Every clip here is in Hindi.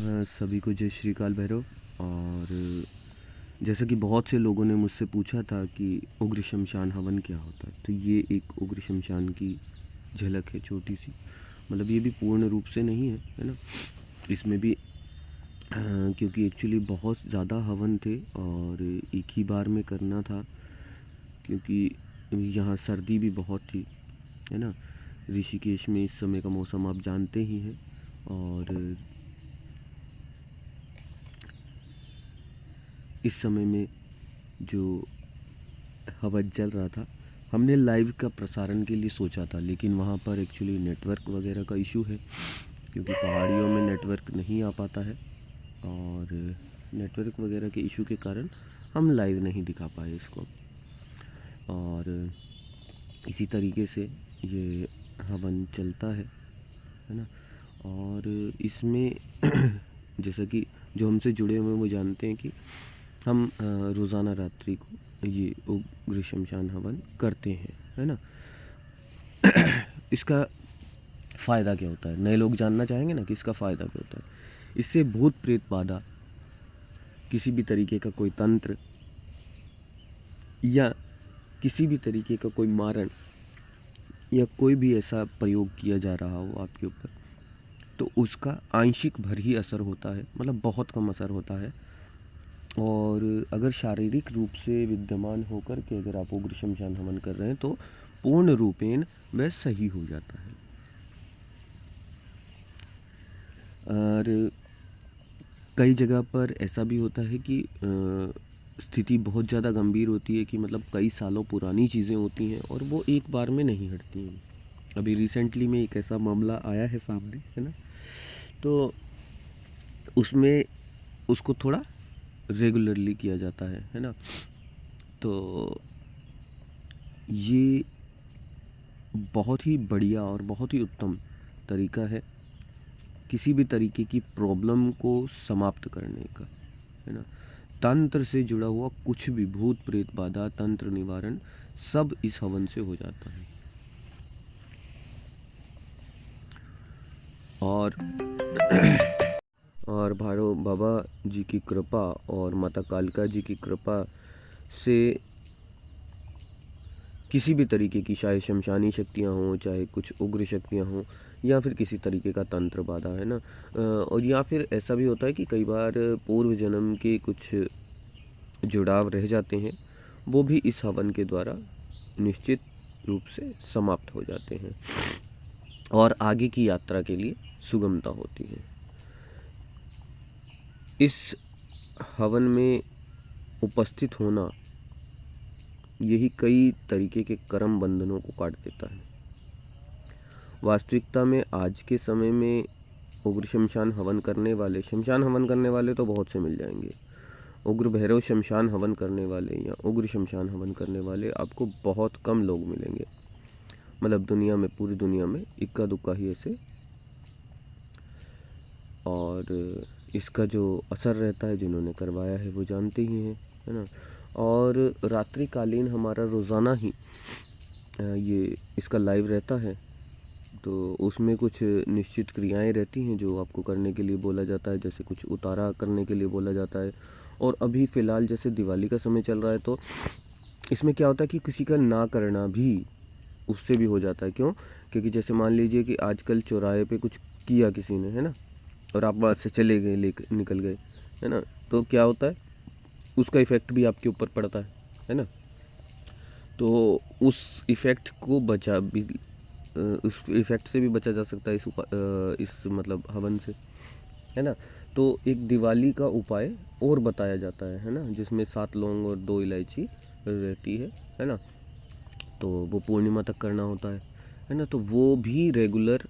सभी को जय श्री काल भैरव। और जैसा कि बहुत से लोगों ने मुझसे पूछा था कि उग्र शमशान हवन क्या होता है, तो ये एक उग्र शमशान की झलक है छोटी सी। मतलब ये भी पूर्ण रूप से नहीं है ना। इसमें भी क्योंकि एक्चुअली बहुत ज़्यादा हवन थे और एक ही बार में करना था, क्योंकि यहाँ सर्दी भी बहुत थी, है ना। ऋषिकेश में इस समय का मौसम आप जानते ही हैं। और इस समय में जो हवा चल रहा था, हमने लाइव का प्रसारण के लिए सोचा था, लेकिन वहाँ पर एक्चुअली नेटवर्क वगैरह का इशू है, क्योंकि पहाड़ियों में नेटवर्क नहीं आ पाता है। और नेटवर्क वगैरह के इशू के कारण हम लाइव नहीं दिखा पाए इसको। और इसी तरीके से ये हवन चलता है ना। और इसमें जैसा कि जो हमसे जुड़े हुए हैं वो जानते हैं कि हम रोज़ाना रात्रि को ये उग्र शमशान हवन करते हैं, है ना। इसका फ़ायदा क्या होता है, नए लोग जानना चाहेंगे ना कि इसका फ़ायदा क्या होता है। इससे भूत प्रेत बाधा, किसी भी तरीके का कोई तंत्र या किसी भी तरीके का कोई मारण या कोई भी ऐसा प्रयोग किया जा रहा हो आपके ऊपर, तो उसका आंशिक भर ही असर होता है, मतलब बहुत कम असर होता है। और अगर शारीरिक रूप से विद्यमान होकर के अगर आप उग्र शमशान हवन कर रहे हैं तो पूर्ण रूपेण वह सही हो जाता है। और कई जगह पर ऐसा भी होता है कि स्थिति बहुत ज़्यादा गंभीर होती है, कि मतलब कई सालों पुरानी चीज़ें होती हैं और वो एक बार में नहीं हटती हैं। अभी रिसेंटली में एक ऐसा मामला आया है सामने, है ना। तो उसमें उसको थोड़ा रेगुलरली किया जाता है ना। तो ये बहुत ही बढ़िया और बहुत ही उत्तम तरीका है किसी भी तरीके की प्रॉब्लम को समाप्त करने का, है ना। तंत्र से जुड़ा हुआ कुछ भी, भूत प्रेत बाधा, तंत्र निवारण, सब इस हवन से हो जाता है। और और भारो बाबा जी की कृपा और माता कालिका जी की कृपा से किसी भी तरीके की, चाहे शमशानी शक्तियाँ हों, चाहे कुछ उग्र शक्तियाँ हों, या फिर किसी तरीके का तंत्र बाधा, है ना। और या फिर ऐसा भी होता है कि कई बार पूर्व जन्म के कुछ जुड़ाव रह जाते हैं, वो भी इस हवन के द्वारा निश्चित रूप से समाप्त हो जाते हैं और आगे की यात्रा के लिए सुगमता होती है। इस हवन में उपस्थित होना यही कई तरीके के कर्म बंधनों को काट देता है। वास्तविकता में आज के समय में उग्र शमशान हवन करने वाले तो बहुत से मिल जाएंगे। उग्र भैरव शमशान हवन करने वाले या उग्र शमशान हवन करने वाले आपको बहुत कम लोग मिलेंगे। मतलब दुनिया में, पूरी दुनिया में इक्का दुक्का ही ऐसे। और इसका जो असर रहता है, जिन्होंने करवाया है वो जानते ही हैं, है ना। और रात्रिकालीन हमारा रोज़ाना ही ये इसका लाइव रहता है, तो उसमें कुछ निश्चित क्रियाएं रहती हैं जो आपको करने के लिए बोला जाता है। जैसे कुछ उतारा करने के लिए बोला जाता है। और अभी फ़िलहाल जैसे दिवाली का समय चल रहा है, तो इसमें क्या होता है कि किसी का ना करना भी उससे भी हो जाता है। क्यों? क्योंकि जैसे मान लीजिए कि आजकल चौराहे पे कुछ किया किसी ने, है ना, और आप वहाँ से चले गए, लेकर निकल गए, है ना, तो क्या होता है, उसका इफ़ेक्ट भी आपके ऊपर पड़ता है ना। तो उस इफ़ेक्ट को बचा भी, उस इफ़ेक्ट से भी बचा जा सकता है इस मतलब हवन से, है ना। तो एक दिवाली का उपाय और बताया जाता है ना, जिसमें 7 लौंग और 2 इलायची रहती है ना। तो वो पूर्णिमा तक करना होता है ना। तो वो भी रेगुलर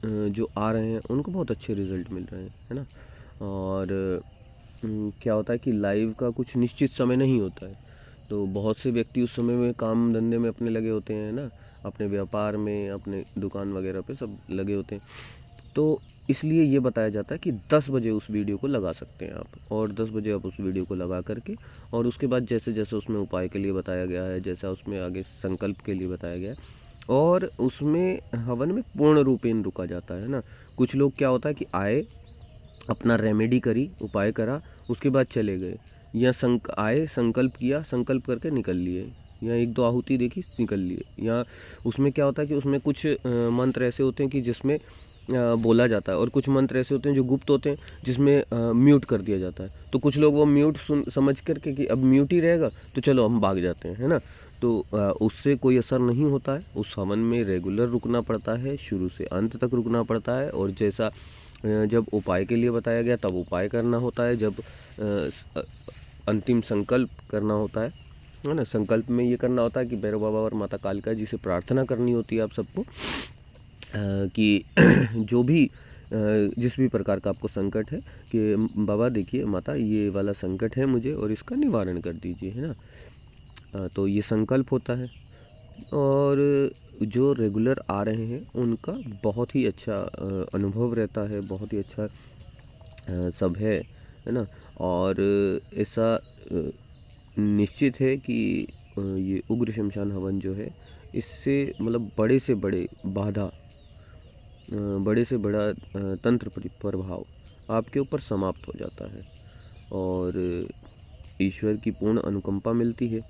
जो आ रहे हैं उनको बहुत अच्छे रिज़ल्ट मिल रहे हैं, है ना। और क्या होता है कि लाइव का कुछ निश्चित समय नहीं होता है, तो बहुत से व्यक्ति उस समय में काम धंधे में अपने लगे होते हैं ना, अपने व्यापार में, अपने दुकान वगैरह पे सब लगे होते हैं। तो इसलिए ये बताया जाता है कि 10 बजे उस वीडियो को लगा सकते हैं आप, और 10 बजे आप उस वीडियो को लगा करके, और उसके बाद जैसे जैसे उसमें उपाय के लिए बताया गया है, जैसा उसमें आगे संकल्प के लिए बताया गया है, और उसमें हवन में पूर्ण रूपेण रुका जाता है ना। कुछ लोग क्या होता है कि आए अपना रेमेडी करी, उपाय करा, उसके बाद चले गए, या आए, संकल्प किया, संकल्प करके निकल लिए, या 1-2 आहुति देखी, निकल लिए। या उसमें क्या होता है कि उसमें कुछ मंत्र ऐसे होते हैं कि जिसमें बोला जाता है, और कुछ मंत्र ऐसे होते हैं जो गुप्त होते हैं जिसमें म्यूट कर दिया जाता है। तो कुछ लोग वो म्यूट समझ करके कि अब म्यूट ही रहेगा तो चलो हम भाग जाते हैं, है ना। तो उससे कोई असर नहीं होता है। उस हवन में रेगुलर रुकना पड़ता है, शुरू से अंत तक रुकना पड़ता है, और जैसा जब उपाय के लिए बताया गया तब उपाय करना होता है, जब अंतिम संकल्प करना होता है ना। संकल्प में ये करना होता है कि भैरव बाबा और माता कालिका जी से प्रार्थना करनी होती है आप सबको कि जो भी जिस भी प्रकार का आपको संकट है कि बाबा देखिए माता ये वाला संकट है मुझे और इसका निवारण कर दीजिए, है ना। तो ये संकल्प होता है। और जो रेगुलर आ रहे हैं उनका बहुत ही अच्छा अनुभव रहता है, बहुत ही अच्छा सब है ना। और ऐसा निश्चित है कि ये उग्र शमशान हवन जो है इससे मतलब बड़े से बड़े बाधा, बड़े से बड़ा तंत्र प्रभाव आपके ऊपर समाप्त हो जाता है, और ईश्वर की पूर्ण अनुकंपा मिलती है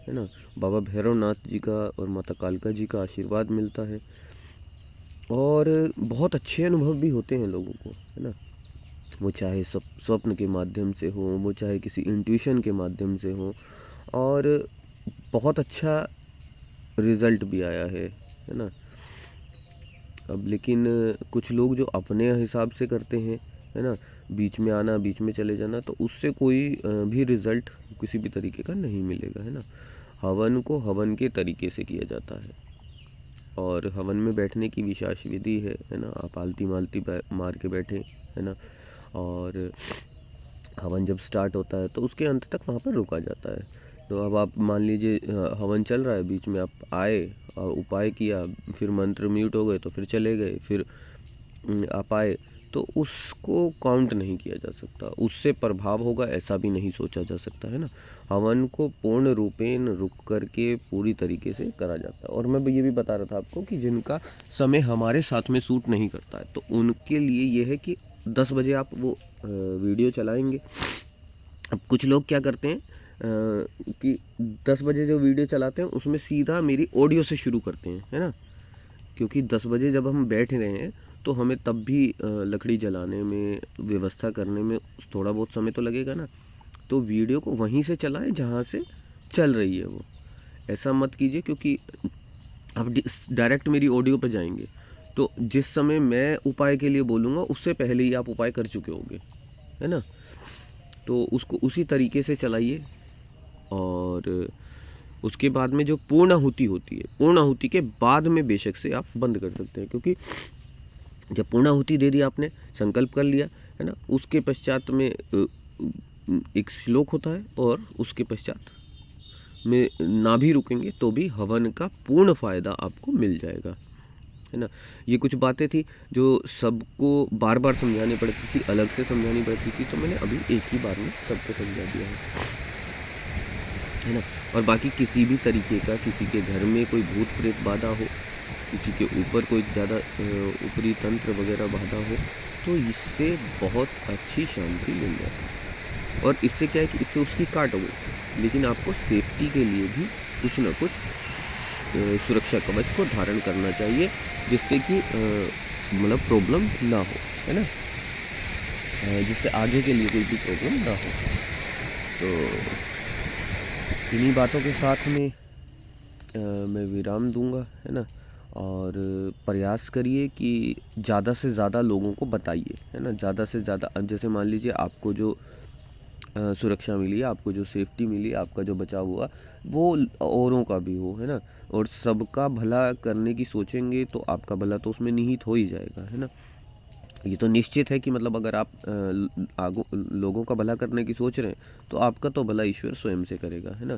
ना। बाबा भैरवनाथ जी का और माता कालिका जी का आशीर्वाद मिलता है, और बहुत अच्छे अनुभव भी होते हैं लोगों को, है ना। वो चाहे स्वप्न के माध्यम से हो, वो चाहे किसी इंट्यूशन के माध्यम से हो, और बहुत अच्छा रिज़ल्ट भी आया है ना। अब लेकिन कुछ लोग जो अपने हिसाब से करते हैं, है ना, बीच में आना, बीच में चले जाना, तो उससे कोई भी रिज़ल्ट किसी भी तरीके का नहीं मिलेगा, है ना। हवन को हवन के तरीके से किया जाता है, और हवन में बैठने की विशेष विधि है ना। आप आलती मालती मार के बैठे, है ना, और हवन जब स्टार्ट होता है तो उसके अंत तक वहाँ पर रुका जाता है। तो अब आप मान लीजिए हवन चल रहा है, बीच में आप आए और उपाय किया, फिर मंत्र म्यूट हो गए तो फिर चले गए, फिर आप आए, तो उसको काउंट नहीं किया जा सकता, उससे प्रभाव होगा ऐसा भी नहीं सोचा जा सकता, है ना। हवन को पूर्ण रूपेण रुक करके पूरी तरीके से करा जाता है। और मैं ये भी बता रहा था आपको कि जिनका समय हमारे साथ में सूट नहीं करता है तो उनके लिए ये है कि 10 बजे आप वो वीडियो चलाएंगे। अब कुछ लोग क्या करते हैं कि 10 बजे जो वीडियो चलाते हैं उसमें सीधा मेरी ऑडियो से शुरू करते हैं, है ना। क्योंकि 10 बजे जब हम बैठ रहे हैं तो हमें तब भी लकड़ी जलाने में, व्यवस्था करने में थोड़ा बहुत समय तो लगेगा ना। तो वीडियो को वहीं से चलाएं जहाँ से चल रही है वो। ऐसा मत कीजिए, क्योंकि आप डायरेक्ट मेरी ऑडियो पे जाएंगे तो जिस समय मैं उपाय के लिए बोलूँगा उससे पहले ही आप उपाय कर चुके होंगे, है ना। तो उसको उसी तरीके से चलाइए, और उसके बाद में जो पूर्णाहुति होती है, पूर्णाहुति के बाद में बेशक से आप बंद कर सकते हैं, क्योंकि जब पूर्णाहुति दे दी आपने, संकल्प कर लिया, है ना, उसके पश्चात में एक श्लोक होता है, और उसके पश्चात में ना भी रुकेंगे तो भी हवन का पूर्ण फ़ायदा आपको मिल जाएगा, है ना। ये कुछ बातें थी जो सबको बार बार समझानी पड़ती थी, अलग से समझानी पड़ती थी, तो मैंने अभी एक ही बार में सबको समझा दिया है ना। और बाकी किसी भी तरीके का किसी के घर में कोई भूत प्रेत बाधा हो, किसी के ऊपर कोई ज़्यादा ऊपरी तंत्र वगैरह बाधा हो, तो इससे बहुत अच्छी शांति मिल जाती है। और इससे क्या है कि इससे उसकी काट हो गई, लेकिन आपको सेफ्टी के लिए भी कुछ ना कुछ सुरक्षा कवच को धारण करना चाहिए, जिससे कि मतलब प्रॉब्लम ना हो, है ना, जिससे आगे के लिए कोई भी प्रॉब्लम ना हो। तो इन्हीं बातों के साथ में मैं विराम दूंगा, है ना। और प्रयास करिए कि ज़्यादा से ज़्यादा लोगों को बताइए, है ना, ज़्यादा से ज़्यादा। अब जैसे मान लीजिए आपको जो सुरक्षा मिली, आपको जो सेफ्टी मिली, आपका जो बचाव हुआ, वो औरों का भी हो, है ना। और सबका भला करने की सोचेंगे तो आपका भला तो उसमें निहित हो ही जाएगा, है ना। ये तो निश्चित है कि मतलब अगर आप लोगों का भला करने की सोच रहे हैं तो आपका तो भला ईश्वर स्वयं से करेगा, है ना।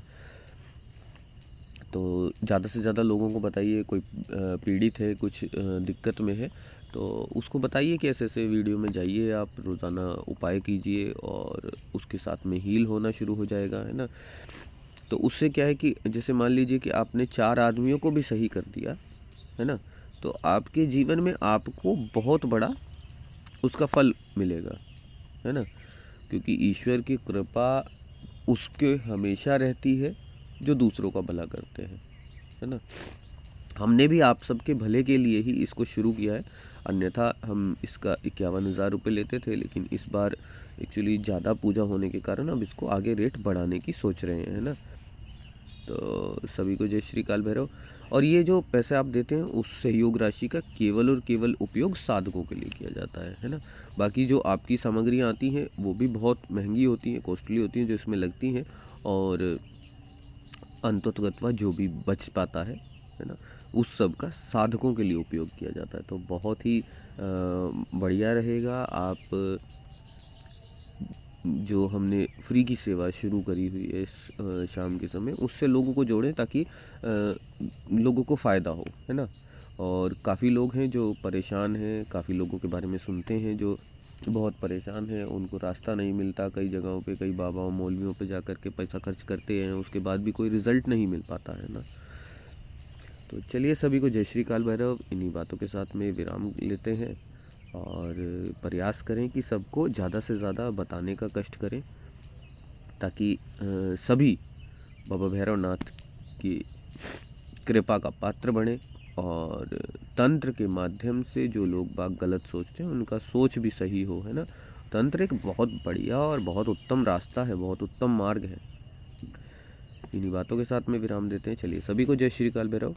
तो ज़्यादा से ज़्यादा लोगों को बताइए, कोई पीड़ित है, कुछ दिक्कत में है, तो उसको बताइए कि ऐसे ऐसे वीडियो में जाइए, आप रोज़ाना उपाय कीजिए और उसके साथ में हील होना शुरू हो जाएगा, है ना। तो उससे क्या है कि जैसे मान लीजिए कि आपने 4 आदमियों को भी सही कर दिया, है ना, तो आपके जीवन में आपको बहुत बड़ा उसका फल मिलेगा, है ना? क्योंकि ईश्वर की कृपा उसके हमेशा रहती है जो दूसरों का भला करते हैं, है ना? हमने भी आप सबके भले के लिए ही इसको शुरू किया है, अन्यथा हम इसका 51,000 रुपये लेते थे, लेकिन इस बार एक्चुअली ज़्यादा पूजा होने के कारण अब इसको आगे रेट बढ़ाने की सोच रहे हैं, है ना? तो सभी को जय श्री काल भैरव। और ये जो पैसे आप देते हैं उस सहयोग राशि का केवल और केवल उपयोग साधकों के लिए किया जाता है ना? बाकी जो आपकी सामग्रियाँ आती हैं वो भी बहुत महंगी होती हैं, कॉस्टली होती हैं जो इसमें लगती हैं, और अंततोगत्वा जो भी बच पाता है ना? उस सब का साधकों के लिए उपयोग किया जाता है। तो बहुत ही बढ़िया रहेगा। आप जो हमने फ्री की सेवा शुरू करी हुई है शाम के समय, उससे लोगों को जोड़ें ताकि लोगों को फ़ायदा हो, है ना? और काफ़ी लोग हैं जो परेशान हैं, काफ़ी लोगों के बारे में सुनते हैं जो बहुत परेशान हैं, उनको रास्ता नहीं मिलता, कई जगहों पे कई बाबाओं मौलवियों पे जा कर के पैसा खर्च करते हैं, उसके बाद भी कोई रिज़ल्ट नहीं मिल पाता है ना? तो चलिए सभी को जय श्री काल भैरव। इन्हीं बातों के साथ में विराम लेते हैं, और प्रयास करें कि सबको ज़्यादा से ज़्यादा बताने का कष्ट करें, ताकि सभी बाबा भैरवनाथ की कृपा का पात्र बने, और तंत्र के माध्यम से जो लोग बाग गलत सोचते हैं उनका सोच भी सही हो, है ना? तंत्र एक बहुत बढ़िया और बहुत उत्तम रास्ता है, बहुत उत्तम मार्ग है। इन्हीं बातों के साथ में विराम देते हैं। चलिए सभी को जय श्री काल भैरव।